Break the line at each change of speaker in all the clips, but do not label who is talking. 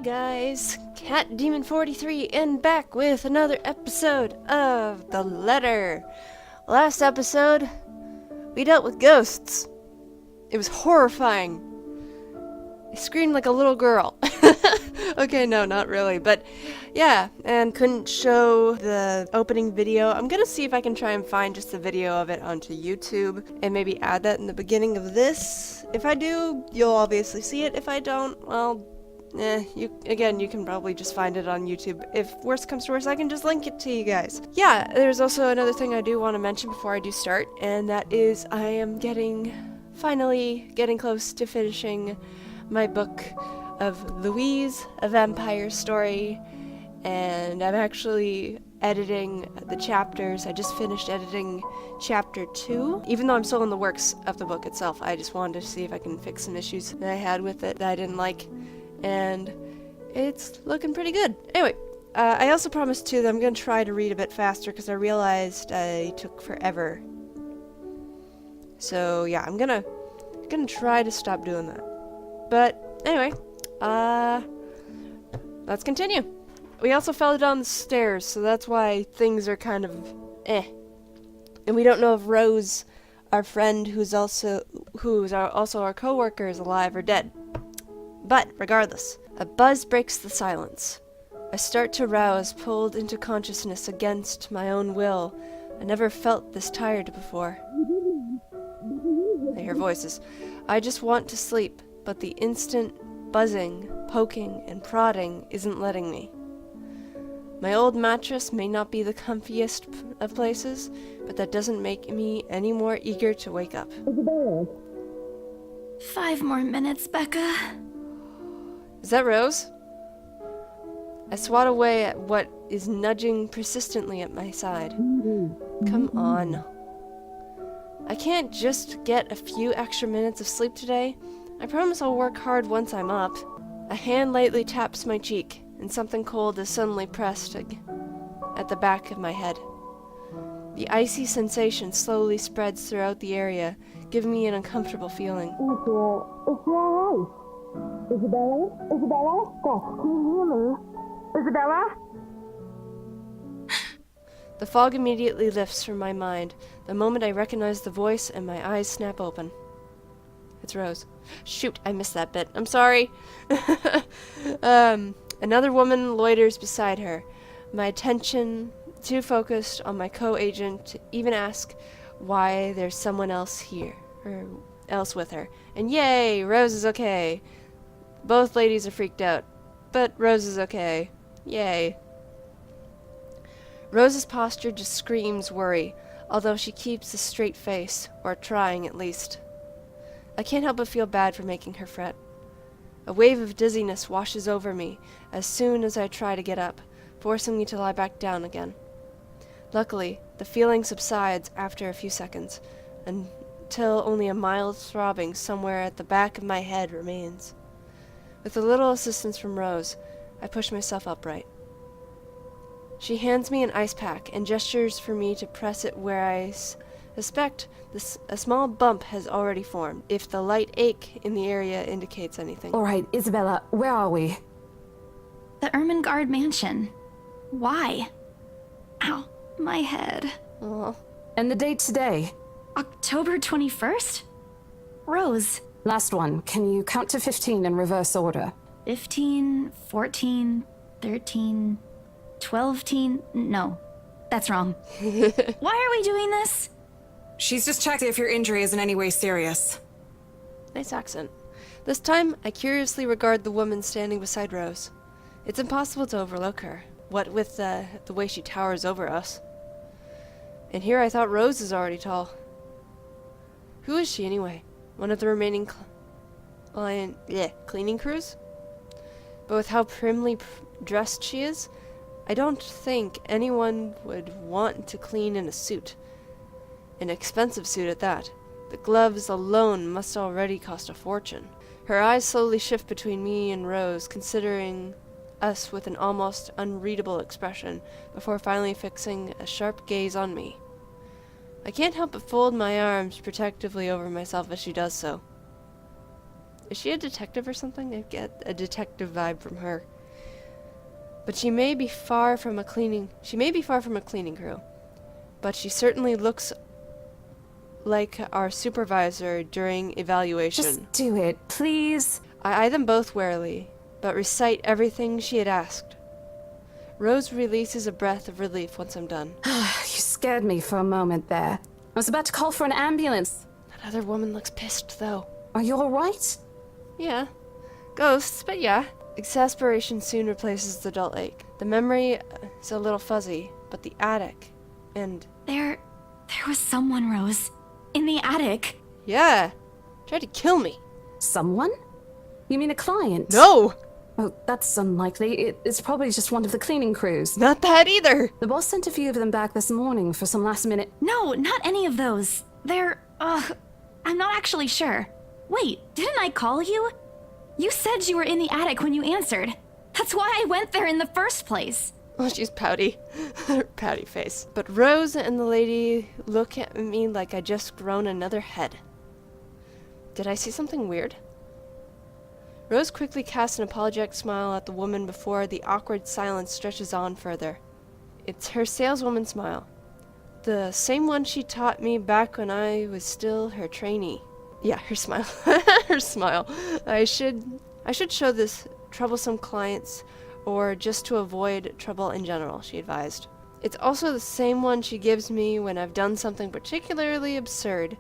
guys, Cat Demon 43 and back with another episode of The Letter. Last episode, we dealt with ghosts. It was horrifying. I screamed like a little girl. Okay, no, not really, but yeah, and couldn't show the opening video. I'm gonna see if I can try and find just the video of it onto YouTube and maybe add that in the beginning of this. If I do, you'll obviously see it. If I don't, well, you can probably just find it on YouTube. If worst comes to worst, I can just link it to you guys. Yeah, there's also another thing I do want to mention before I do start, and that is I am finally getting close to finishing my book of Louise, A Vampire Story, and I'm actually editing the chapters. I just finished editing chapter 2. Even though I'm still in the works of the book itself, I just wanted to see if I can fix some issues that I had with it that I didn't like, and it's looking pretty good. Anyway, I also promised too that I'm going to try to read a bit faster because I realized I took forever. So yeah, I'm gonna try to stop doing that. But anyway, let's continue. We also fell down the stairs, so that's why things are kind of And we don't know if Rose, our friend who's also our coworker, is alive or dead. But regardless, a buzz breaks the silence. I start to rouse, pulled into consciousness against my own will. I never felt this tired before. I hear voices. I just want to sleep, but the instant buzzing, poking, and prodding isn't letting me. My old mattress may not be the comfiest of places, but that doesn't make me any more eager to wake up.
5 more minutes, Becca.
Is that Rose? I swat away at what is nudging persistently at my side. Come on. I can't just get a few extra minutes of sleep today. I promise I'll work hard once I'm up. A hand lightly taps my cheek, and something cold is suddenly pressed at the back of my head. The icy sensation slowly spreads throughout the area, giving me an uncomfortable feeling.
Isabella? Isabella? Can you hear me? Isabella?
The fog immediately lifts from my mind, the moment I recognize the voice and my eyes snap open. It's Rose. Shoot, I missed that bit. I'm sorry. Another woman loiters beside her, my attention too focused on my co-agent to even ask why there's someone else here, or else with her. And yay, Rose is okay. Both ladies are freaked out, but Rose is okay. Yay. Rose's posture just screams worry, although she keeps a straight face, or trying at least. I can't help but feel bad for making her fret. A wave of dizziness washes over me as soon as I try to get up, forcing me to lie back down again. Luckily, the feeling subsides after a few seconds, until only a mild throbbing somewhere at the back of my head remains. With a little assistance from Rose, I push myself upright. She hands me an ice pack and gestures for me to press it where I suspect a small bump has already formed, if the light ache in the area indicates anything.
All right, Isabella, where are we?
The Ermengarde mansion. Why? Ow, my head.
Aw.
And the date today?
October 21st? Rose.
Last one. Can you count to 15 in reverse order?
15, 14, 13, 12-teen. No, that's wrong. Why are we doing this?
She's just checked if your injury is in any way serious.
Nice accent. This time, I curiously regard the woman standing beside Rose. It's impossible to overlook her, what with the way she towers over us. And here I thought Rose is already tall. Who is she anyway? One of the remaining cleaning crews? But with how primly dressed she is, I don't think anyone would want to clean in a suit. An expensive suit at that. The gloves alone must already cost a fortune. Her eyes slowly shift between me and Rose, considering us with an almost unreadable expression, before finally fixing a sharp gaze on me. I can't help but fold my arms protectively over myself as she does so. Is she a detective or something? I get a detective vibe from her. But she may be far from a cleaning crew. But she certainly looks like our supervisor during evaluation.
Just do it, please.
I eye them both warily, but recite everything she had asked. Rose releases a breath of relief once I'm done.
You scared me for a moment there. I was about to call for an ambulance.
That other woman looks pissed, though.
Are you alright?
Yeah. Ghosts, but yeah. Exasperation soon replaces the dull ache. The memory is a little fuzzy, but the attic, and...
There was someone, Rose. In the attic.
yeah! Tried to kill me.
Someone? You mean a client?
No!
Oh, that's unlikely. It's probably just one of the cleaning crews.
Not that either!
The boss sent a few of them back this morning for some last minute...
No, not any of those. I'm not actually sure. Wait, didn't I call you? You said you were in the attic when you answered. That's why I went there in the first place.
Oh, she's pouty. Her pouty face. But Rose and the lady look at me like I just grown another head. Did I see something weird? Rose quickly casts an apologetic smile at the woman before the awkward silence stretches on further. It's her saleswoman smile. The same one she taught me back when I was still her trainee. Yeah, her smile. Her smile. I should show this troublesome clients or just to avoid trouble in general, she advised. It's also the same one she gives me when I've done something particularly absurd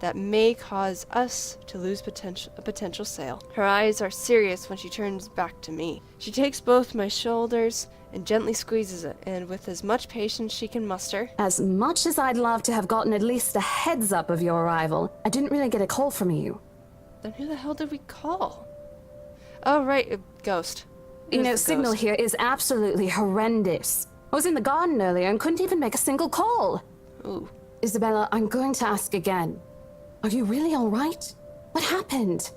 that may cause us to lose a potential sale. Her eyes are serious when she turns back to me. She takes both my shoulders and gently squeezes it, and with as much patience she can muster.
As much as I'd love to have gotten at least a heads up of your arrival, I didn't really get a call from you.
Then who the hell did we call? Oh, right, a ghost.
You know,
Who's the
signal
ghost?
here is absolutely horrendous. I was in the garden earlier and couldn't even make a single call.
Ooh.
Isabella, I'm going to ask again. Are you really all right? What happened?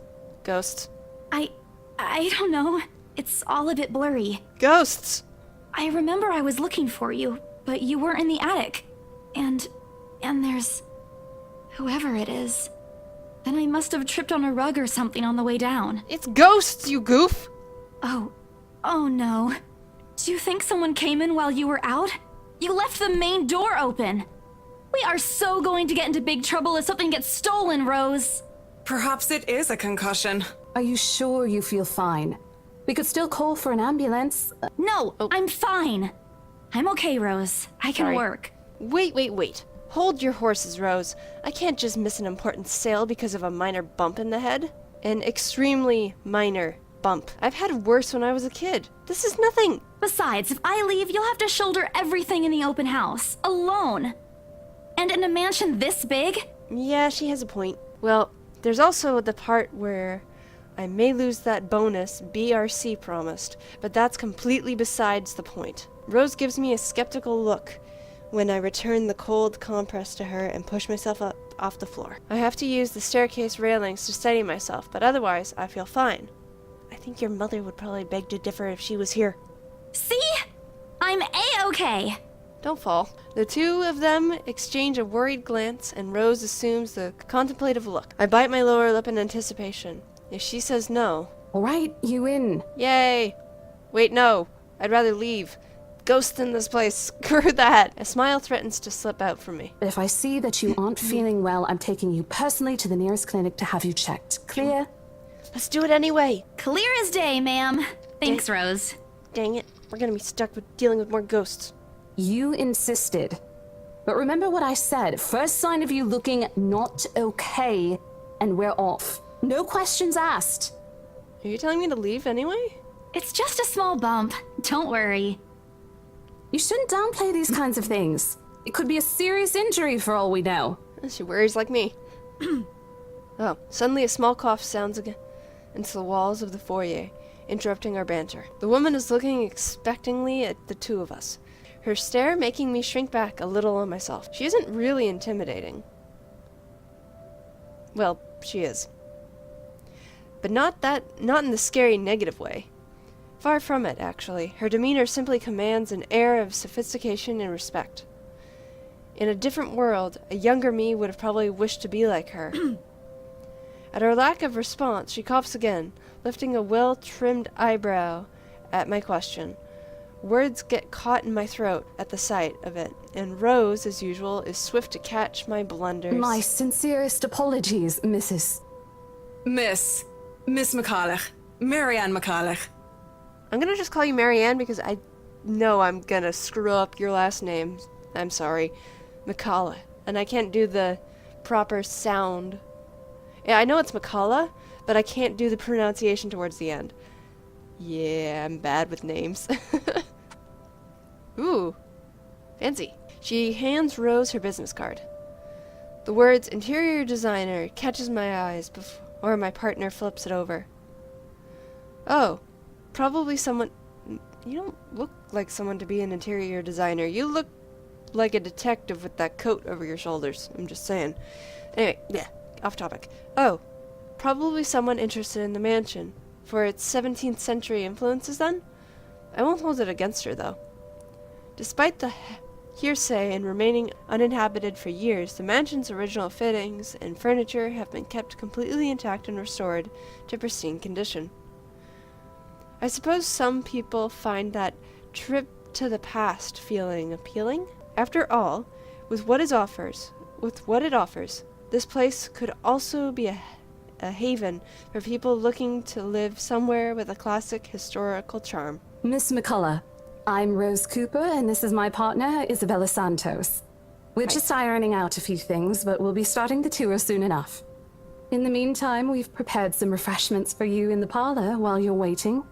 Ghosts.
I don't know. It's all a bit blurry.
Ghosts!
I remember I was looking for you, but you weren't in the attic. And there's... whoever it is. Then I must have tripped on a rug or something on the way down.
It's ghosts, you goof!
Oh no. Do you think someone came in while you were out? You left the main door open. We are so going to get into big trouble if something gets stolen, Rose.
Perhaps it is a concussion.
Are you sure you feel fine? We could still call for an ambulance.
No, I'm fine. I'm okay, Rose. I can
Sorry.
work.
Wait. Hold your horses, Rose. I can't just miss an important sale because of a minor bump in the head. An extremely minor bump. I've had worse when I was a kid. This is nothing.
Besides, if I leave, you'll have to shoulder everything in the open house, alone. And in a mansion this big?
Yeah, she has a point. Well, there's also the part where I may lose that bonus BRC promised, but that's completely besides the point. Rose gives me a skeptical look when I return the cold compress to her and push myself up off the floor. I have to use the staircase railings to steady myself, but otherwise I feel fine. I think your mother would probably beg to differ if she was here.
See? I'm A-okay.
Don't fall. The two of them exchange a worried glance, and Rose assumes the contemplative look. I bite my lower lip in anticipation. If she says no...
All right, you in.
Yay! Wait, no. I'd rather leave. Ghost in this place. Screw that. A smile threatens to slip out from me.
But if I see that you aren't feeling well, I'm taking you personally to the nearest clinic to have you checked. Clear?
Let's do it anyway.
Clear as day, ma'am. Thanks, Rose.
Dang it. We're gonna be stuck with dealing with more ghosts.
You insisted. But remember what I said. First sign of you looking not okay, and we're off. No questions asked.
Are you telling me to leave anyway?
It's just a small bump. Don't worry.
You shouldn't downplay these kinds of things. It could be a serious injury for all we know.
She worries like me. Oh, suddenly a small cough sounds again into the walls of the foyer, interrupting our banter. The woman is looking expectantly at the two of us, her stare making me shrink back a little on myself. She isn't really intimidating. Well, she is. But not in the scary negative way. Far from it, actually. Her demeanor simply commands an air of sophistication and respect. In a different world, a younger me would have probably wished to be like her. At her lack of response, she coughs again, lifting a well-trimmed eyebrow at my question. Words get caught in my throat at the sight of it, and Rose, as usual, is swift to catch my blunders.
My sincerest apologies, Mrs.
Miss McCulloch. Marianne McCulloch.
I'm gonna just call you Marianne because I know I'm gonna screw up your last name. I'm sorry. McCulloch. And I can't do the proper sound. Yeah, I know it's McCulloch, but I can't do the pronunciation towards the end. Yeah, I'm bad with names. Ooh, fancy. She hands Rose her business card. The words interior designer catches my eyes before my partner flips it over. Oh, probably someone... You don't look like someone to be an interior designer. You look like a detective with that coat over your shoulders. I'm just saying. Anyway, yeah, off topic. Oh, probably someone interested in the mansion. For its 17th century influences then? I won't hold it against her, though. Despite the hearsay and remaining uninhabited for years, the mansion's original fittings and furniture have been kept completely intact and restored to pristine condition. I suppose some people find that trip to the past feeling appealing. After all, with what it offers, this place could also be a haven for people looking to live somewhere with a classic historical charm.
Miss McCullough, I'm Rose Cooper, and this is my partner, Isabella Santos. We're just ironing out a few things, but we'll be starting the tour soon enough. In the meantime, we've prepared some refreshments for you in the parlor while you're waiting.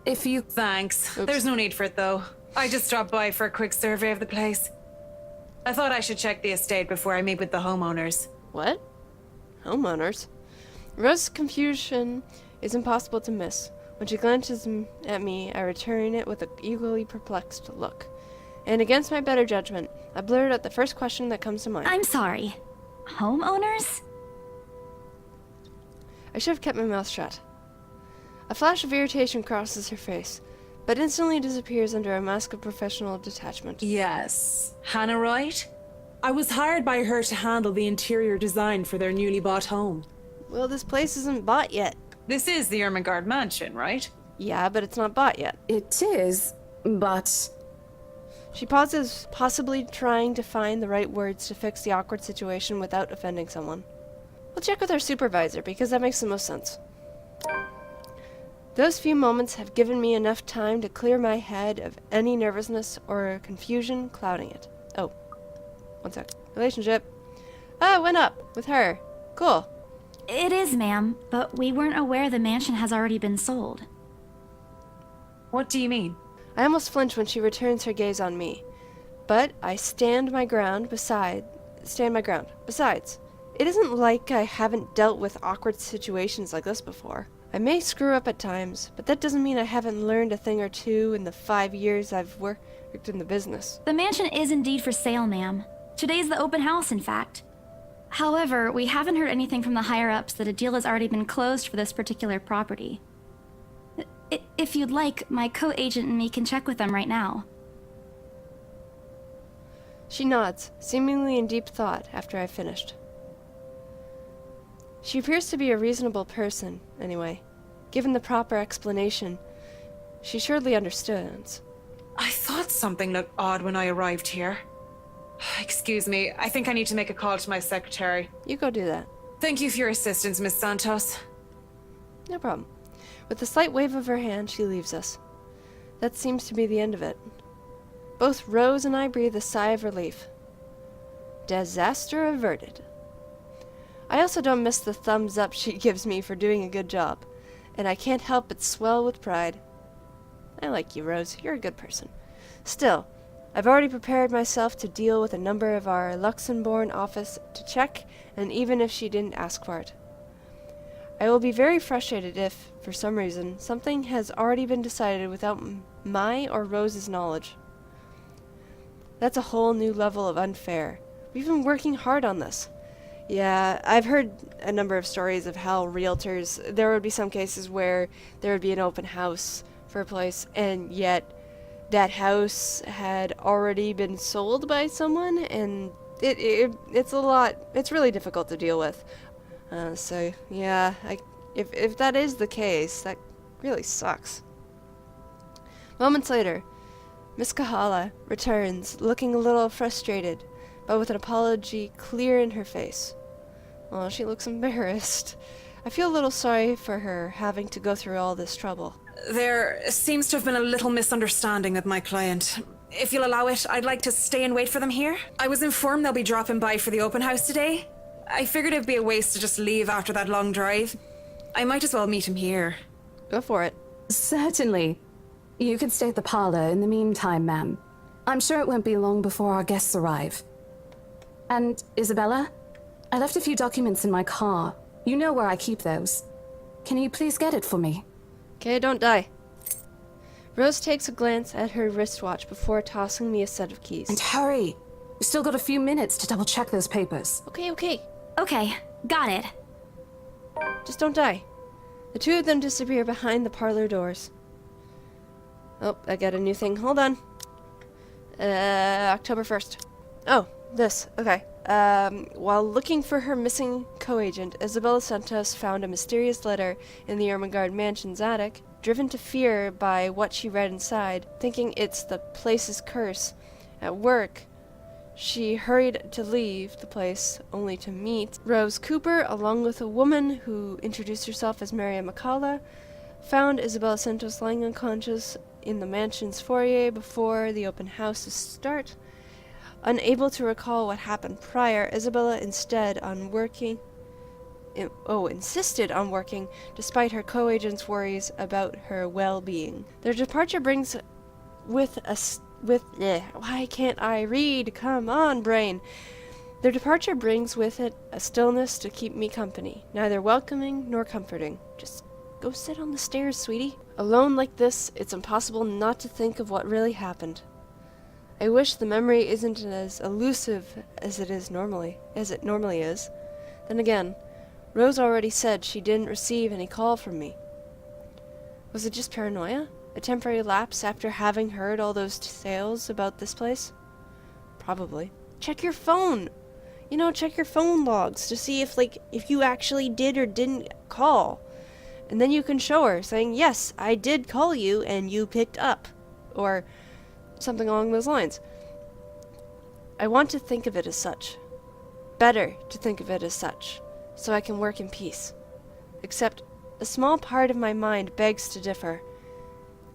If you...
Thanks.
Oops.
There's no need for it, though. I just dropped by for a quick survey of the place. I thought I should check the estate before I meet with the homeowners.
What? Homeowners? Rose's confusion is impossible to miss. When she glances at me, I return it with an equally perplexed look. And against my better judgment, I blurt out the first question that comes to mind.
I'm sorry. Homeowners?
I should have kept my mouth shut. A flash of irritation crosses her face, but instantly disappears under a mask of professional detachment.
Yes. Hannah Wright? I was hired by her to handle the interior design for their newly bought home.
Well, this place isn't bought yet.
This is the Ermengarde mansion, right?
Yeah, but it's not bought yet.
It is, but...
She pauses, possibly trying to find the right words to fix the awkward situation without offending someone. We'll check with our supervisor, because that makes the most sense. Those few moments have given me enough time to clear my head of any nervousness or confusion clouding it. Oh, one sec. Relationship. Ah, went up with her. Cool.
It is, ma'am, but we weren't aware the mansion has already been sold.
What do you mean?
I almost flinch when she returns her gaze on me, but I stand my ground. Besides, it isn't like I haven't dealt with awkward situations like this before. I may screw up at times, but that doesn't mean I haven't learned a thing or two in the 5 years I've worked in the business.
The mansion is indeed for sale, ma'am. Today's the open house, in fact. However, we haven't heard anything from the higher-ups that a deal has already been closed for this particular property. If you'd like, my co-agent and me can check with them right now.
She nods, seemingly in deep thought after I've finished. She appears to be a reasonable person, anyway. Given the proper explanation, she surely understands.
I thought something looked odd when I arrived here. Excuse me, I think I need to make a call to my secretary.
You go do that.
Thank you for your assistance, Miss Santos.
No problem. With a slight wave of her hand, she leaves us. That seems to be the end of it. Both Rose and I breathe a sigh of relief. Disaster averted. I also don't miss the thumbs up she gives me for doing a good job, and I can't help but swell with pride. I like you, Rose. You're a good person. Still, I've already prepared myself to deal with a number of our Luxembourg office to check, and even if she didn't ask for it. I will be very frustrated if, for some reason, something has already been decided without my or Rose's knowledge. That's a whole new level of unfair. We've been working hard on this. Yeah, I've heard a number of stories of how realtors, there would be some cases where there would be an open house for a place, and yet that house had already been sold by someone, and it's a lot, it's really difficult to deal with. So yeah, if that is the case, that really sucks. Moments later, Miss Kahala returns, looking a little frustrated, but with an apology clear in her face. Oh, she looks embarrassed. I feel a little sorry for her having to go through all this trouble.
There seems to have been a little misunderstanding with my client. If you'll allow it, I'd like to stay and wait for them here. I was informed they'll be dropping by for the open house today. I figured it'd be a waste to just leave after that long drive. I might as well meet him here.
Go for it.
Certainly. You can stay at the parlor in the meantime, ma'am. I'm sure it won't be long before our guests arrive. And, Isabella, I left a few documents in my car. You know where I keep those. Can you please get it for me?
Okay, don't die. Rose takes a glance at her wristwatch before tossing me a set of keys.
And hurry! We've still got a few minutes to double-check those papers.
Okay.
Okay, got it.
Just don't die. The two of them disappear behind the parlor doors. Oh, I got a new thing. Hold on. October 1st. Oh, this. Okay. While looking for her missing co-agent, Isabella Santos found a mysterious letter in the Ermengarde mansion's attic. Driven to fear by what she read inside, thinking it's the place's curse, at work, she hurried to leave the place, only to meet Rose Cooper, along with a woman who introduced herself as Maria Makala, found Isabella Santos lying unconscious in the mansion's foyer before the open house's start. Unable to recall what happened prior, Isabella insisted on working despite her co-agent's worries about her well-being. Their departure brings why can't I read? Come on, brain. Their departure brings with it a stillness to keep me company, neither welcoming nor comforting. Just go sit on the stairs, sweetie. Alone like this, it's impossible not to think of what really happened. I wish the memory isn't as elusive as it normally is. Then again, Rose already said she didn't receive any call from me. Was it just paranoia? A temporary lapse after having heard all those tales about this place? Probably. Check your phone! Check your phone logs to see if you actually did or didn't call. And then you can show her, saying, yes, I did call you and you picked up. Or something along those lines. I want to think of it as such. Better to think of it as such, so I can work in peace. Except, a small part of my mind begs to differ.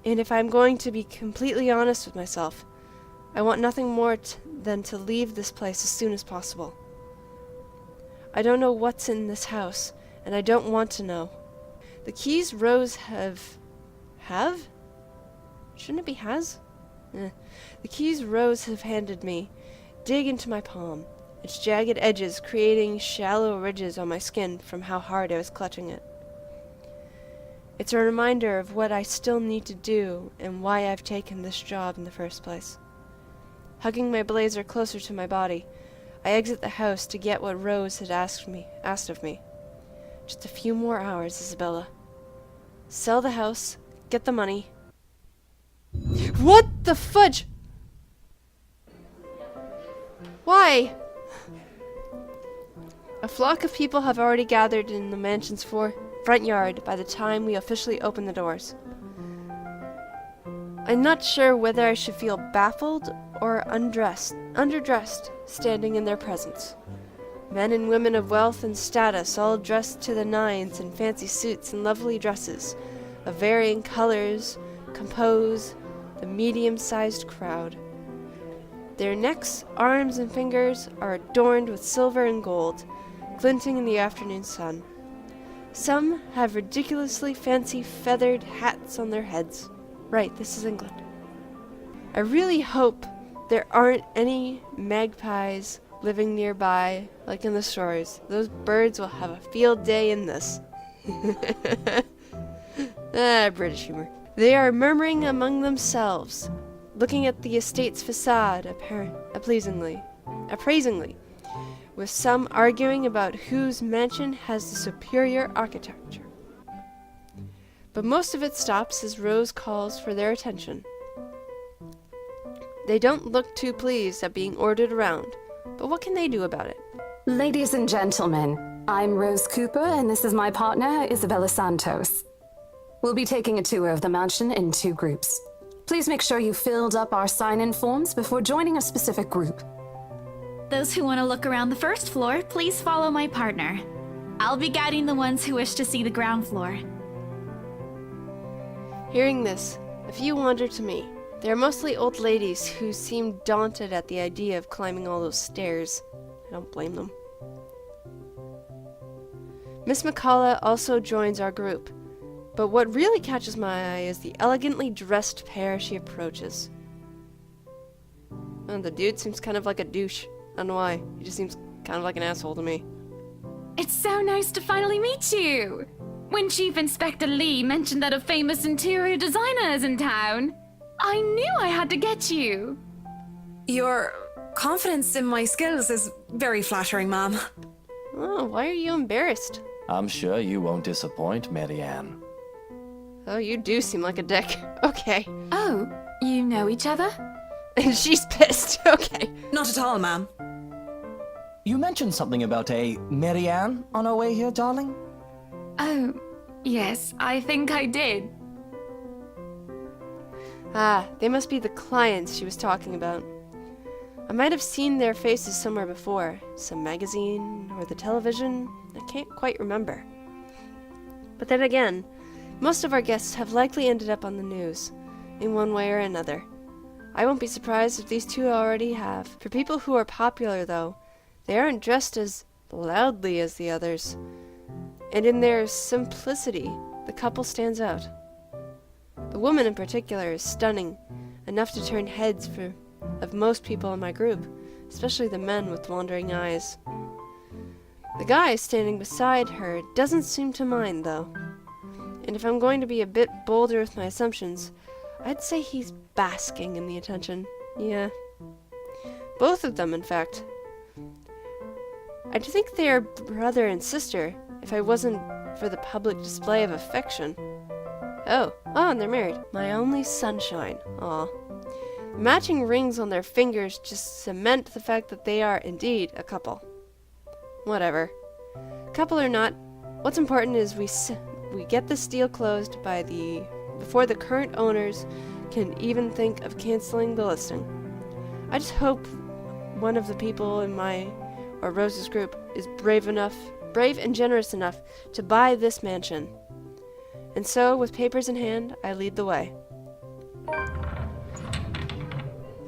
And if I'm going to be completely honest with myself, I want nothing more than to leave this place as soon as possible. I don't know what's in this house, and I don't want to know. The keys Rose have? Shouldn't it be has? The keys Rose have handed me dig into my palm, its jagged edges creating shallow ridges on my skin from how hard I was clutching it. It's a reminder of what I still need to do and why I've taken this job in the first place. Hugging my blazer closer to my body, I exit the house to get what Rose had asked of me. Just a few more hours, Isabella. Sell the house, get the money. What the fudge? Why? A flock of people have already gathered in the mansion's front yard by the time we officially open the doors. I'm not sure whether I should feel baffled or underdressed standing in their presence. Men and women of wealth and status, all dressed to the nines in fancy suits and lovely dresses of varying colors, compose the medium-sized crowd. Their necks, arms, and fingers are adorned with silver and gold, glinting in the afternoon sun. Some have ridiculously fancy feathered hats on their heads. Right, this is England. I really hope there aren't any magpies living nearby, like in the stories. Those birds will have a field day in this. British humor. They are murmuring among themselves, looking at the estate's facade appraisingly, with some arguing about whose mansion has the superior architecture. But most of it stops as Rose calls for their attention. They don't look too pleased at being ordered around, but what can they do about it?
Ladies and gentlemen, I'm Rose Cooper, and this is my partner, Isabella Santos. We'll be taking a tour of the mansion in 2 groups. Please make sure you filled up our sign-in forms before joining a specific group.
Those who want to look around the first floor, please follow my partner. I'll be guiding the ones who wish to see the ground floor.
Hearing this, a few wander to me. They are mostly old ladies who seem daunted at the idea of climbing all those stairs. I don't blame them. Miss McCullough also joins our group, but what really catches my eye is the elegantly dressed pair she approaches. And the dude seems kind of like a douche. I don't know why. He just seems kind of like an asshole to me.
It's so nice to finally meet you! When Chief Inspector Lee mentioned that a famous interior designer is in town, I knew I had to get you!
Your confidence in my skills is very flattering, ma'am.
Oh, why are you embarrassed?
I'm sure you won't disappoint, Marianne.
Oh, you do seem like a dick. Okay.
Oh, you know each other?
And she's pissed. Okay.
Not at all, ma'am.
You mentioned something about a Marianne on our way here, darling?
Oh, yes, I think I did.
Ah, they must be the clients she was talking about. I might have seen their faces somewhere before. Some magazine or the television. I can't quite remember. But then again, most of our guests have likely ended up on the news, in one way or another. I won't be surprised if these 2 already have. For people who are popular, though, they aren't dressed as loudly as the others. And in their simplicity, the couple stands out. The woman in particular is stunning, enough to turn heads of most people in my group, especially the men with wandering eyes. The guy standing beside her doesn't seem to mind, though. And if I'm going to be a bit bolder with my assumptions, I'd say he's basking in the attention. Yeah. Both of them, in fact. I'd think they are brother and sister, if I wasn't for the public display of affection. Oh, and they're married. My only sunshine. Aw. The matching rings on their fingers just cement the fact that they are indeed a couple. Whatever. Couple or not, what's important is we get this deal closed before the current owners can even think of canceling the listing. I just hope one of the people in Rose's group is brave and generous enough to buy this mansion. And so, with papers in hand, I lead the way.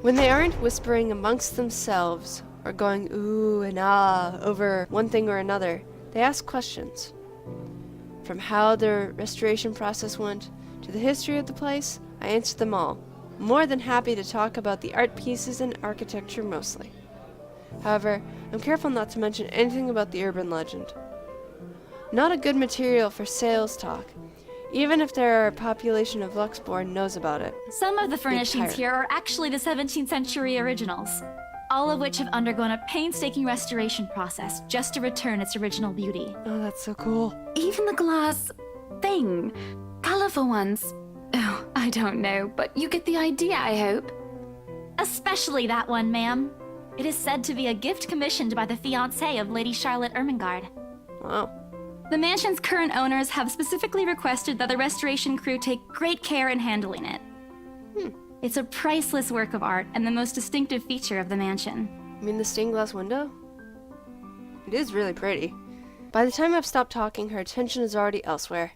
When they aren't whispering amongst themselves or going ooh and ah over one thing or another, they ask questions. From how the restoration process went to the history of the place, I answered them all, more than happy to talk about the art pieces and architecture mostly. However, I'm careful not to mention anything about the urban legend. Not a good material for sales talk, even if a population of Luxborn knows about it.
Some of the furnishings
tired.
here are actually the 17th century originals, all of which have undergone a painstaking restoration process just to return its original beauty.
Oh, that's so cool.
Even the glass thing. Colorful ones. Oh, I don't know, but you get the idea, I hope. Especially that one, ma'am. It is said to be a gift commissioned by the fiancé of Lady Charlotte Ermengarde.
Wow.
The mansion's current owners have specifically requested that the restoration crew take great care in handling it. It's a priceless work of art and the most distinctive feature of the mansion.
You mean the stained glass window? It is really pretty. By the time I've stopped talking, her attention is already elsewhere.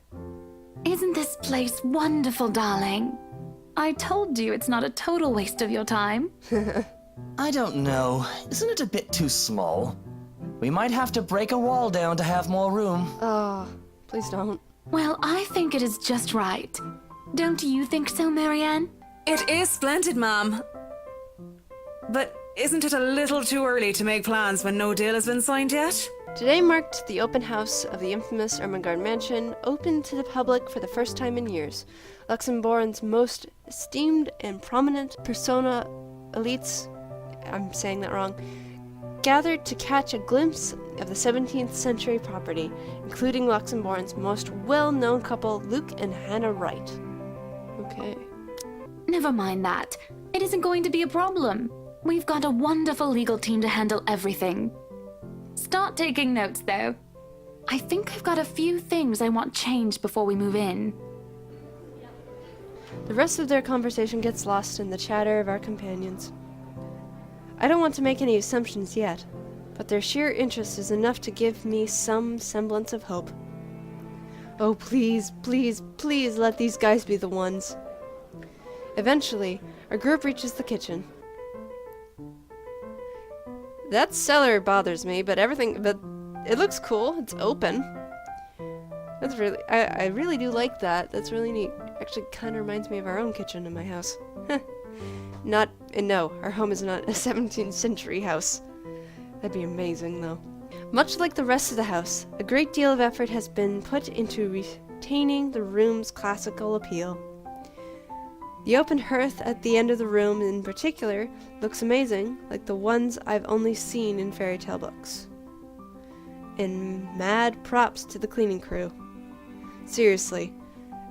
Isn't this place wonderful, darling? I told you it's not a total waste of your time.
I don't know. Isn't it a bit too small? We might have to break a wall down to have more room.
Oh, please don't.
Well, I think it is just right. Don't you think so, Marianne?
It is splendid, ma'am. But isn't it a little too early to make plans when no deal has been signed yet?
Today marked the open house of the infamous Ermengarde Mansion, open to the public for the first time in years. Luxembourg's most esteemed and prominent persona elites, I'm saying that wrong, gathered to catch a glimpse of the 17th century property, including Luxembourg's most well-known couple, Luke and Hannah Wright. Okay.
Never mind that. It isn't going to be a problem. We've got a wonderful legal team to handle everything. Start taking notes, though. I think I've got a few things I want changed before we move in.
The rest of their conversation gets lost in the chatter of our companions. I don't want to make any assumptions yet, but their sheer interest is enough to give me some semblance of hope. Oh, please, please, please let these guys be the ones. Eventually, our group reaches the kitchen. That cellar bothers me, but it looks cool. It's open. That's really, I really do like that. That's really neat. Actually, kind of reminds me of our own kitchen in my house. No, our home is not a 17th century house. That'd be amazing, though. Much like the rest of the house, a great deal of effort has been put into retaining the room's classical appeal. The open hearth at the end of the room in particular looks amazing, like the ones I've only seen in fairy tale books. And mad props to the cleaning crew. Seriously,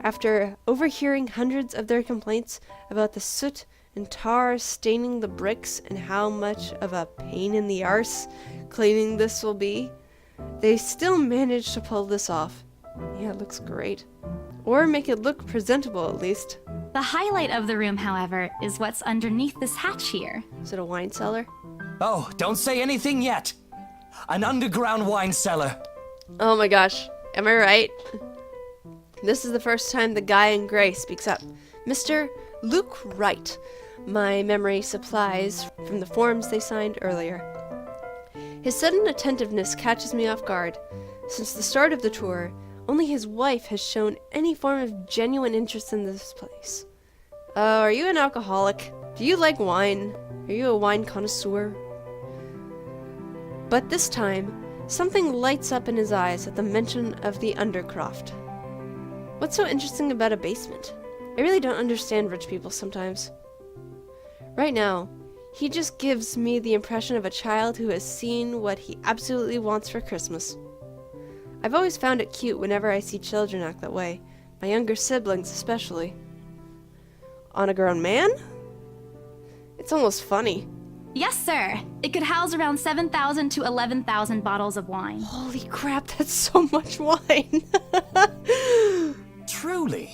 after overhearing hundreds of their complaints about the soot and tar staining the bricks and how much of a pain in the arse cleaning this will be, they still managed to pull this off. Yeah, it looks great. Or make it look presentable, at least.
The highlight of the room, however, is what's underneath this hatch here.
Is it a wine cellar?
Oh, don't say anything yet. An underground wine cellar.
Oh my gosh, am I right? This is the first time the guy in gray speaks up. Mr. Luke Wright. My memory supplies from the forms they signed earlier. His sudden attentiveness catches me off guard. Since the start of the tour, only his wife has shown any form of genuine interest in this place. Oh, are you an alcoholic? Do you like wine? Are you a wine connoisseur? But this time, something lights up in his eyes at the mention of the Undercroft. What's so interesting about a basement? I really don't understand rich people sometimes. Right now, he just gives me the impression of a child who has seen what he absolutely wants for Christmas. I've always found it cute whenever I see children act that way, my younger siblings especially. On a grown man? It's almost funny.
Yes, sir. It could house around 7,000 to 11,000 bottles of wine.
Holy crap, that's so much wine!
Truly.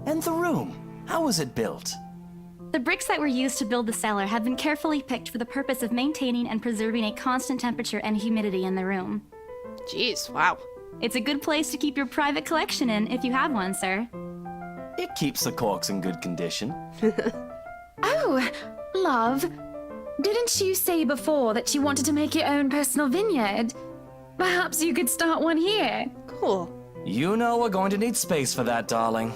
And the room, how was it built?
The bricks that were used to build the cellar have been carefully picked for the purpose of maintaining and preserving a constant temperature and humidity in the room.
Jeez, wow.
It's a good place to keep your private collection in if you have one, sir.
It keeps the corks in good condition.
Oh, love. Didn't you say before that you wanted to make your own personal vineyard? Perhaps you could start one here.
Cool.
You know we're going to need space for that, darling.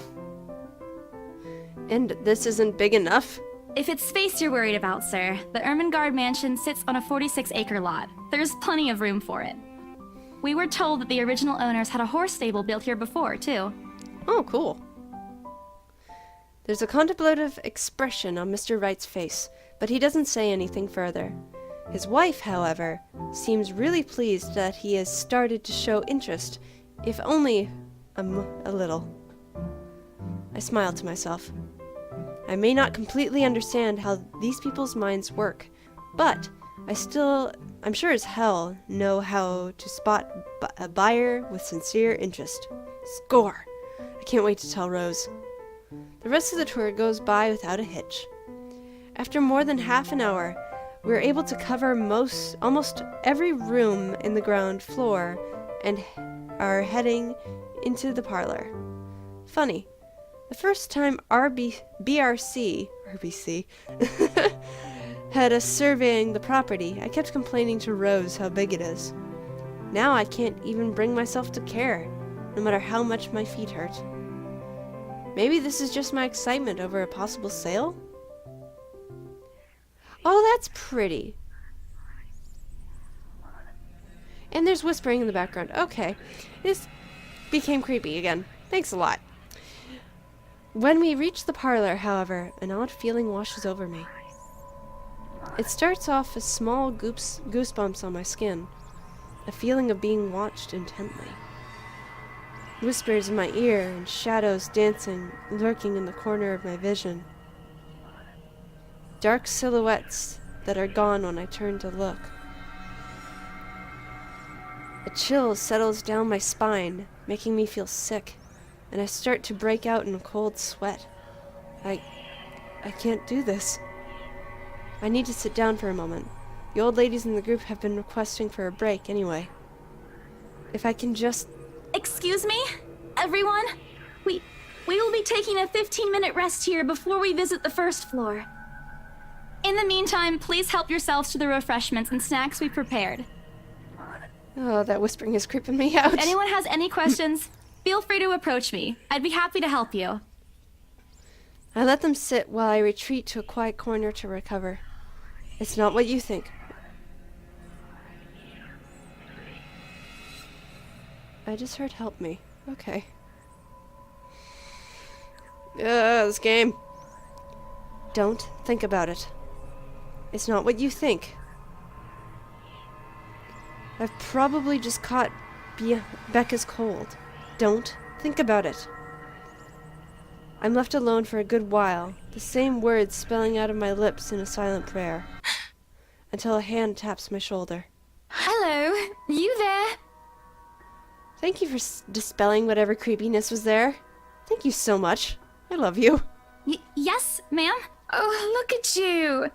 And this isn't big enough?
If it's space you're worried about, sir, the Ermengarde mansion sits on a 46-acre lot. There's plenty of room for it. We were told that the original owners had a horse stable built here before, too.
Oh, cool. There's a contemplative expression on Mr. Wright's face, but he doesn't say anything further. His wife, however, seems really pleased that he has started to show interest, if only a little. I smile to myself. I may not completely understand how these people's minds work, but I'm sure as hell know how to spot a buyer with sincere interest. Score! I can't wait to tell Rose. The rest of the tour goes by without a hitch. After more than half an hour, we were able to cover almost every room in the ground floor and are heading into the parlor. Funny, the first time BRC had us surveying the property, I kept complaining to Rose how big it is. Now I can't even bring myself to care, no matter how much my feet hurt. Maybe this is just my excitement over a possible sale? Oh, that's pretty. And there's whispering in the background. Okay, this became creepy again. Thanks a lot. When we reach the parlor, however, an odd feeling washes over me. It starts off as small goosebumps on my skin, a feeling of being watched intently. Whispers in my ear and shadows dancing, lurking in the corner of my vision. Dark silhouettes that are gone when I turn to look. A chill settles down my spine, making me feel sick, and I start to break out in a cold sweat. I can't do this. I need to sit down for a moment. The old ladies in the group have been requesting for a break anyway. If I can just...
Excuse me, everyone? We will be taking a 15-minute rest here before we visit the first floor. In the meantime, please help yourselves to the refreshments and snacks we prepared.
Oh, that whispering is creeping me out.
If anyone has any questions, feel free to approach me. I'd be happy to help you.
I let them sit while I retreat to a quiet corner to recover. It's not what you think. I just heard help me. Okay. This game. Don't think about it. It's not what you think. I've probably just caught Becca's cold. Don't think about it. I'm left alone for a good while, the same words spelling out of my lips in a silent prayer, until a hand taps my shoulder.
Hello, you there?
Thank you for dispelling whatever creepiness was there. Thank you so much. I love you.
Yes, ma'am?
Oh, look at you.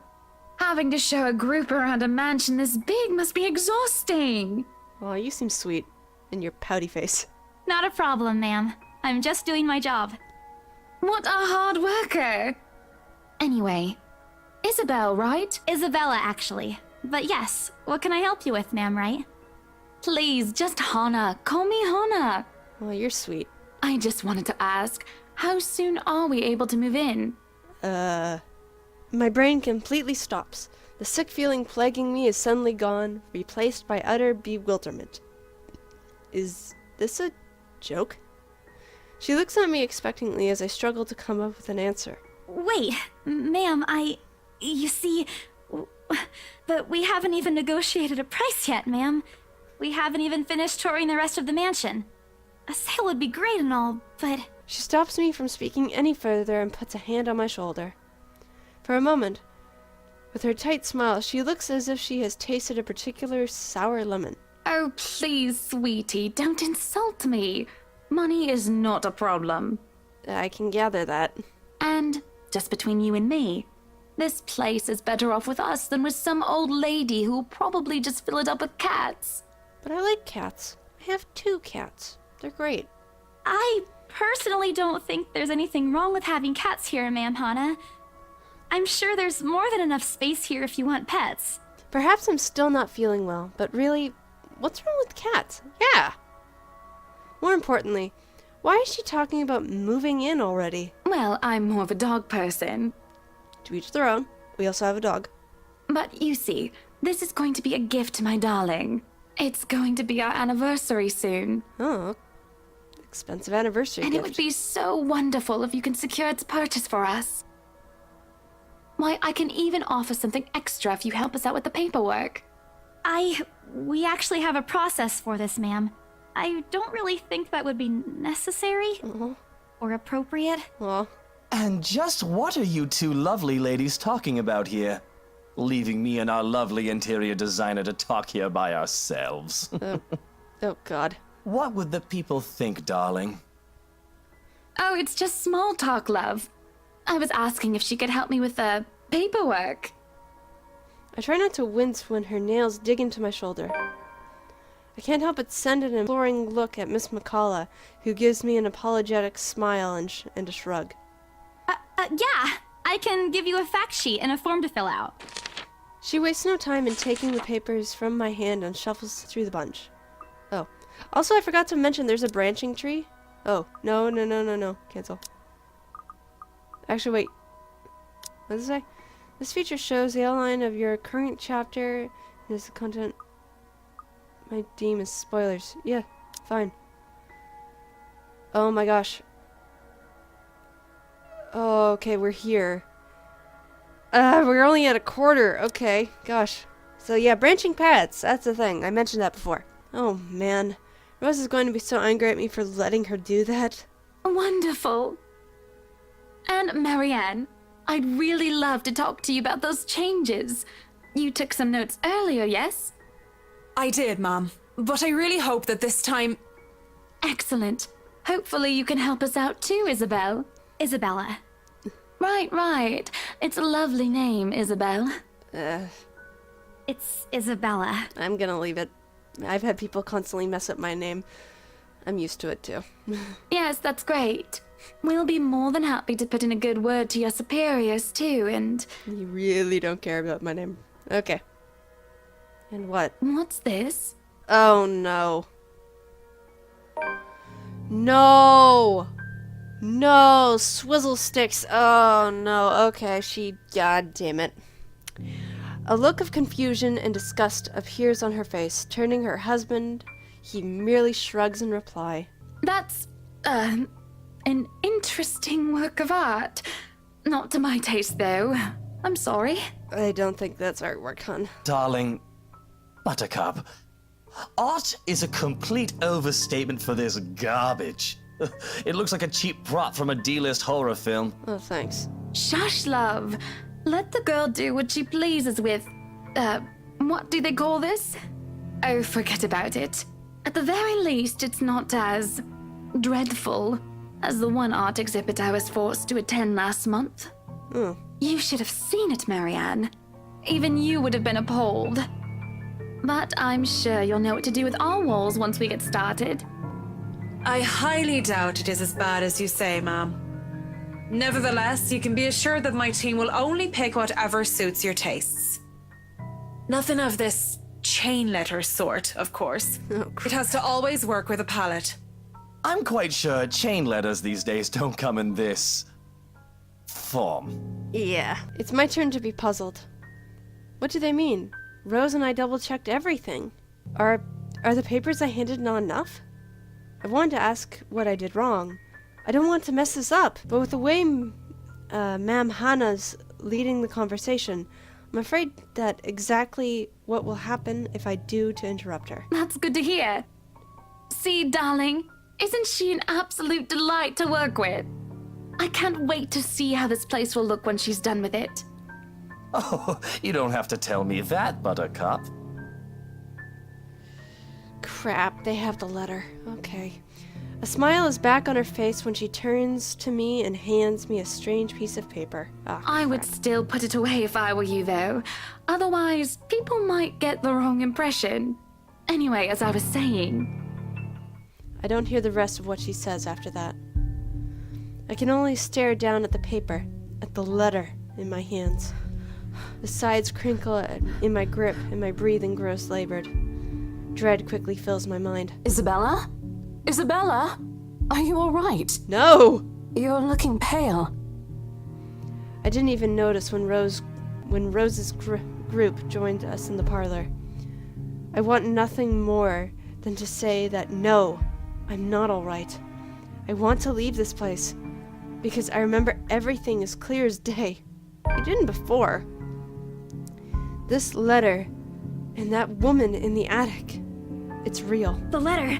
Having to show a group around a mansion this big must be exhausting.
Aw, you seem sweet. And your pouty face.
Not a problem, ma'am. I'm just doing my job.
What a hard worker. Anyway, Isabel, right?
Isabella, actually. But yes, what can I help you with, ma'am, right?
Please, just Hana. Call me Hana.
Well, you're sweet.
I just wanted to ask, how soon are we able to move in?
My brain completely stops. The sick feeling plaguing me is suddenly gone, replaced by utter bewilderment. Is this a joke? She looks at me expectantly as I struggle to come up with an answer.
Wait, ma'am, you see, but we haven't even negotiated a price yet, ma'am. We haven't even finished touring the rest of the mansion. A sale would be great and all, but...
She stops me from speaking any further and puts a hand on my shoulder. For a moment, with her tight smile, she looks as if she has tasted a particular sour lemon.
Oh, please, sweetie, don't insult me. Money is not a problem.
I can gather that.
And, just between you and me, this place is better off with us than with some old lady who will probably just fill it up with cats.
But I like cats. I have 2 cats. They're great.
I personally don't think there's anything wrong with having cats here, ma'am Hana. I'm sure there's more than enough space here if you want pets.
Perhaps I'm still not feeling well, but really, what's wrong with cats? Yeah! More importantly, why is she talking about moving in already?
Well, I'm more of a dog person.
To each their own. We also have a dog.
But you see, this is going to be a gift to my darling. It's going to be our anniversary soon.
Oh, expensive anniversary
And
gift.
it would be so wonderful if you can secure its purchase for us. Why, I can even offer something extra if you help us out with the paperwork.
We actually have a process for this, ma'am. I don't really think that would be necessary or appropriate.
Aw.
And just what are you 2 lovely ladies talking about here? Leaving me and our lovely interior designer to talk here by ourselves.
Oh, God.
What would the people think, darling?
Oh, it's just small talk, love. I was asking if she could help me with the paperwork.
I try not to wince when her nails dig into my shoulder. I can't help but send an imploring look at Miss McCullough, who gives me an apologetic smile and a shrug.
Yeah, I can give you a fact sheet and a form to fill out.
She wastes no time in taking the papers from my hand and shuffles through the bunch. Oh. Also, I forgot to mention there's a branching tree. Oh, no. Cancel. Actually, wait. What does it say? This feature shows the outline of your current chapter and is the content might deem as spoilers. Yeah, fine. Oh my gosh. Oh, okay, we're here. We're only at a quarter. Okay, gosh. So yeah, branching paths. That's the thing. I mentioned that before. Oh man. Rose is going to be so angry at me for letting her do that.
Wonderful. And Marianne, I'd really love to talk to you about those changes. You took some notes earlier, yes?
I did, Mom. but I really hope that this time...
Excellent. Hopefully you can help us out too, Isabel.
Isabella.
Right. It's a lovely name, Isabel.
It's Isabella.
I'm gonna leave it. I've had people constantly mess up my name. I'm used to it too.
Yes, that's great. We'll be more than happy to put in a good word to your superiors too, and...
You really don't care about my name. Okay. And what?
What's this?
Oh no. No, swizzle sticks. Oh no. Okay, God damn it. A look of confusion and disgust appears on her face, turning her husband. He merely shrugs in reply.
That's, an interesting work of art. Not to my taste, though. I'm sorry.
I don't think that's artwork, hon.
Darling, Buttercup, art is a complete overstatement for this garbage. It looks like a cheap prop from a D-list horror film.
Oh, thanks.
Shush, love. Let the girl do what she pleases with, what do they call this? Oh, forget about it. At the very least, it's not as dreadful as the one art exhibit I was forced to attend last month. You should have seen it, Marianne. Even you would have been appalled. But I'm sure you'll know what to do with our walls once we get started.
I highly doubt it is as bad as you say, ma'am. Nevertheless, you can be assured that my team will only pick whatever suits your tastes. Nothing of this chain letter sort, of course. It has to always work with a palette.
I'm quite sure chain letters these days don't come in this form.
Yeah. It's my turn to be puzzled. What do they mean? Rose and I double-checked everything. Are the papers I handed not enough? I wanted to ask what I did wrong. I don't want to mess this up, but with the way Ma'am Hannah's leading the conversation, I'm afraid that exactly what will happen if I do to interrupt her.
That's good to hear. See, darling, isn't she an absolute delight to work with? I can't wait to see how this place will look when she's done with it.
Oh, you don't have to tell me that, Buttercup.
Crap, they have the letter. Okay. A smile is back on her face when she turns to me and hands me a strange piece of paper.
I would still put it away if I were you, though. Otherwise, people might get the wrong impression. Anyway, as I was saying...
I don't hear the rest of what she says after that. I can only stare down at the paper, at the letter in my hands. The sides crinkle in my grip and my breathing grows labored. Dread quickly fills my mind.
Isabella? Isabella? Are you all right?
No!
You're looking pale.
I didn't even notice when Rose's group joined us in the parlor. I want nothing more than to say that no, I'm not all right. I want to leave this place because I remember everything as clear as day. I didn't before. This letter and that woman in the attic. It's real.
The letter.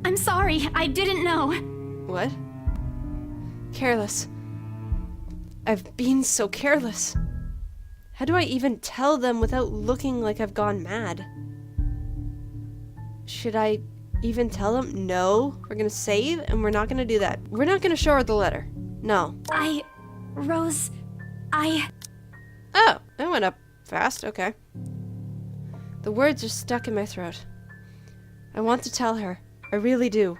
I'm sorry, I didn't know.
What? Careless. I've been so careless. How do I even tell them without looking like I've gone mad? Should I even tell them? No, we're gonna save and we're not gonna do that. We're not gonna show her the letter. No.
Rose,
Oh, that went up fast, okay. The words are stuck in my throat. I want to tell her. I really do.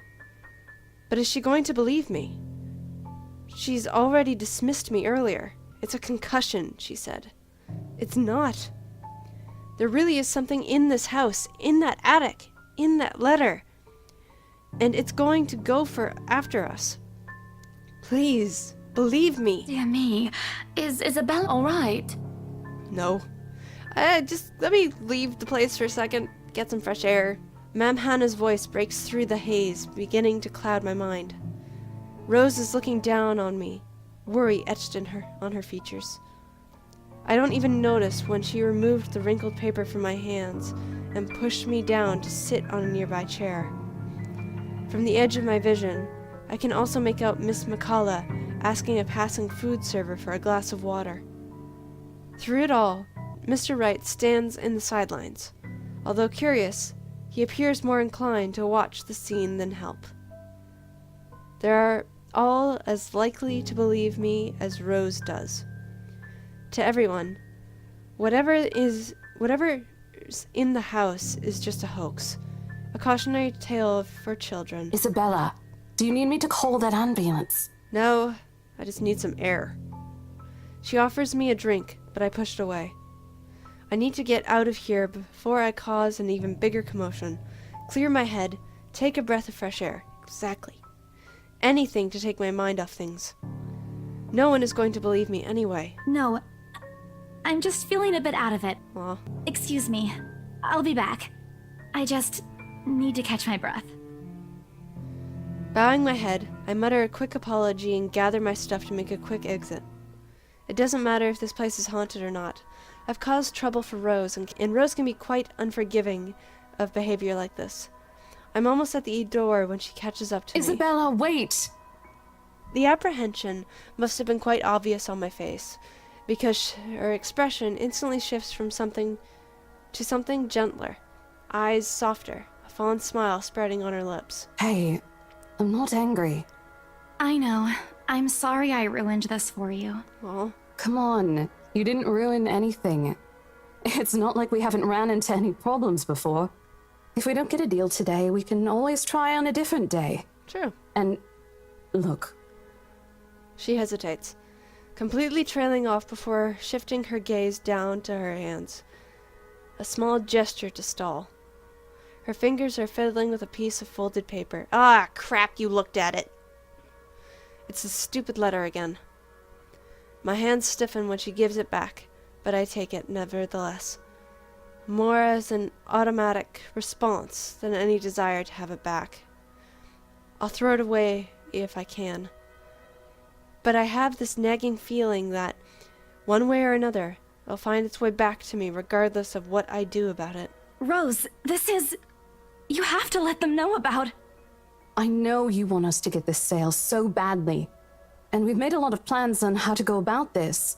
But is she going to believe me? She's already dismissed me earlier. It's a concussion, she said. It's not. There really is something in this house, in that attic, in that letter. And it's going to go after us. Please, believe me.
Dear me, is Isabel all right?
No. Just let me leave the place for a second, get some fresh air. Ma'am Hannah's voice breaks through the haze, beginning to cloud my mind. Rose is looking down on me, worry etched on her features. I don't even notice when she removed the wrinkled paper from my hands and pushed me down to sit on a nearby chair. From the edge of my vision, I can also make out Miss McCullough asking a passing food server for a glass of water. Through it all, Mr. Wright stands in the sidelines. Although curious, he he appears more inclined to watch the scene than help. They are all as likely to believe me as Rose does. To everyone, whatever's in the house is just a hoax, a cautionary tale for children.
Isabella, do you need me to call that ambulance?
No, I just need some air. She offers me a drink, but I push it away. I need to get out of here before I cause an even bigger commotion. Clear my head, take a breath of fresh air. Exactly. Anything to take my mind off things. No one is going to believe me anyway.
No, I'm just feeling a bit out of it.
Aw.
Excuse me. I'll be back. I just need to catch my breath.
Bowing my head, I mutter a quick apology and gather my stuff to make a quick exit. It doesn't matter if this place is haunted or not. I've caused trouble for Rose, and Rose can be quite unforgiving of behavior like this. I'm almost at the door when she catches up to me.
Isabella, wait!
The apprehension must have been quite obvious on my face, because her expression instantly shifts from something to something gentler, eyes softer, a fond smile spreading on her lips.
Hey, I'm not angry.
I know. I'm sorry I ruined this for you.
Aw.
Come on, you didn't ruin anything. It's not like we haven't ran into any problems before. If we don't get a deal today, we can always try on a different day.
True.
And look,
She hesitates, completely trailing off before shifting her gaze down to her hands. A small gesture to stall. Her fingers are fiddling with a piece of folded paper. Ah, crap, you looked at it. It's the stupid letter again. My hands stiffen when she gives it back, but I take it nevertheless. More as an automatic response than any desire to have it back. I'll throw it away if I can. But I have this nagging feeling that, one way or another, it'll find its way back to me regardless of what I do about it.
Rose, this is... You have to let them know about...
I know you want us to get this sale so badly, and we've made a lot of plans on how to go about this.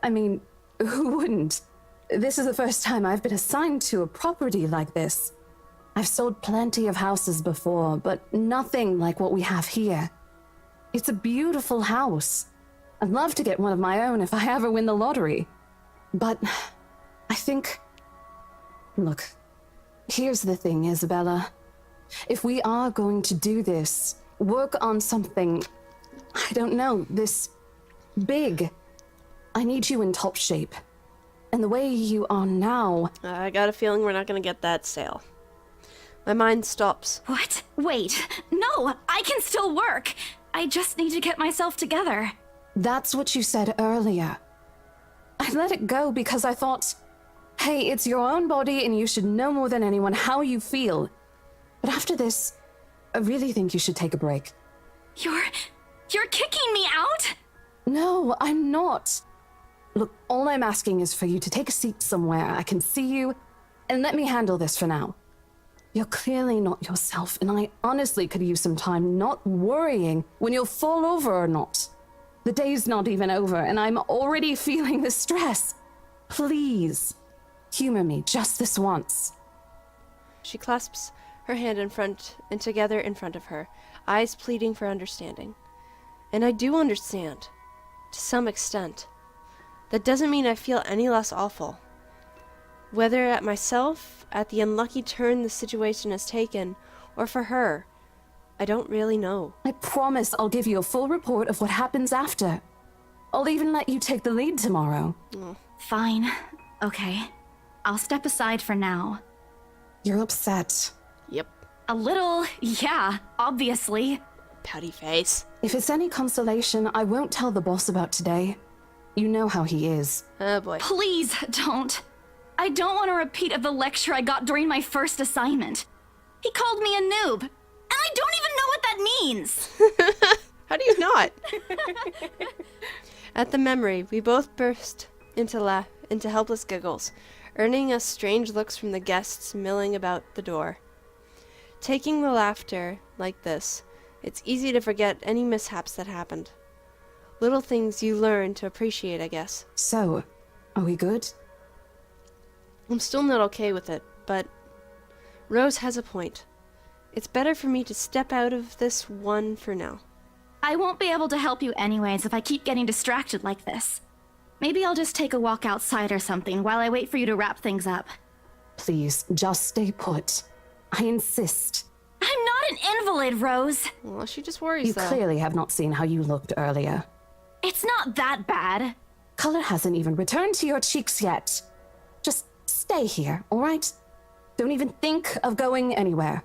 I mean, who wouldn't? This is the first time I've been assigned to a property like this. I've sold plenty of houses before, but nothing like what we have here. It's a beautiful house. I'd love to get one of my own if I ever win the lottery. But I think... Look, here's the thing, Isabella. If we are going to do this, work on something, I don't know, this big, I need you in top shape. And the way you are now...
I got a feeling we're not going to get that sale. My mind stops.
What? Wait. No, I can still work. I just need to get myself together.
That's what you said earlier. I let it go because I thought, hey, it's your own body and you should know more than anyone how you feel. But after this, I really think you should take a break.
You're kicking me out?
No, I'm not. Look, all I'm asking is for you to take a seat somewhere I can see you, and let me handle this for now. You're clearly not yourself, and I honestly could use some time not worrying when you'll fall over or not. The day's not even over, and I'm already feeling the stress. Please, humor me just this once.
She clasps her hand in front and together in front of her, eyes pleading for understanding. And I do understand, to some extent. That doesn't mean I feel any less awful. Whether at myself, at the unlucky turn the situation has taken, or for her, I don't really know.
I promise I'll give you a full report of what happens after. I'll even let you take the lead tomorrow.
Fine. Okay. I'll step aside for now.
You're upset.
Yep.
A little, yeah, obviously.
Pouty face.
If it's any consolation, I won't tell the boss about today. You know how he is.
Oh boy.
Please don't. I don't want a repeat of the lecture I got during my first assignment. He called me a noob, and I don't even know what that means.
How do you not? At the memory, we both burst into helpless giggles, earning us strange looks from the guests milling about the door. Taking the laughter like this, it's easy to forget any mishaps that happened. Little things you learn to appreciate, I guess.
So, are we good?
I'm still not okay with it, but Rose has a point. It's better for me to step out of this one for now.
I won't be able to help you anyways if I keep getting distracted like this. Maybe I'll just take a walk outside or something while I wait for you to wrap things up.
Please, just stay put. I insist.
I'm not an invalid, Rose.
Well, she just worries,
You
though.
clearly have not seen how you looked earlier.
It's not that bad.
Color hasn't even returned to your cheeks yet. Just stay here, all right? Don't even think of going anywhere.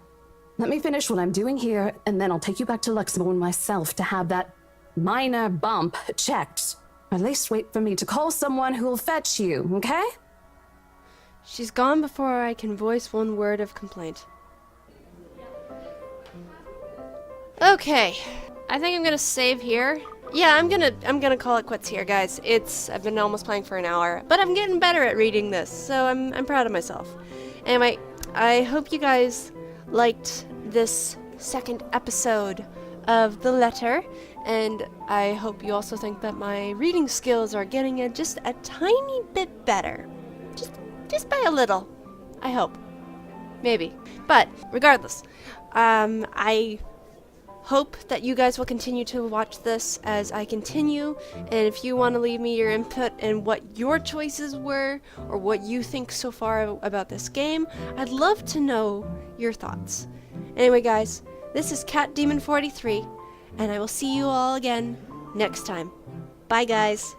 Let me finish what I'm doing here, and then I'll take you back to Luxembourg myself to have that minor bump checked. At least wait for me to call someone who'll fetch you, okay?
She's gone before I can voice one word of complaint. Okay, I think I'm gonna save here. Yeah, I'm gonna call it quits here, guys. I've been almost playing for an hour, but I'm getting better at reading this, so I'm proud of myself. Anyway, I hope you guys liked this second episode of The Letter, and I hope you also think that my reading skills are getting just a tiny bit better. Just by a little, I hope. Maybe. But regardless, I hope that you guys will continue to watch this as I continue, and if you want to leave me your input and what your choices were or what you think so far about this game, I'd love to know your thoughts. Anyway, guys, this is Cat Demon 43, and I will see you all again next time. Bye, guys.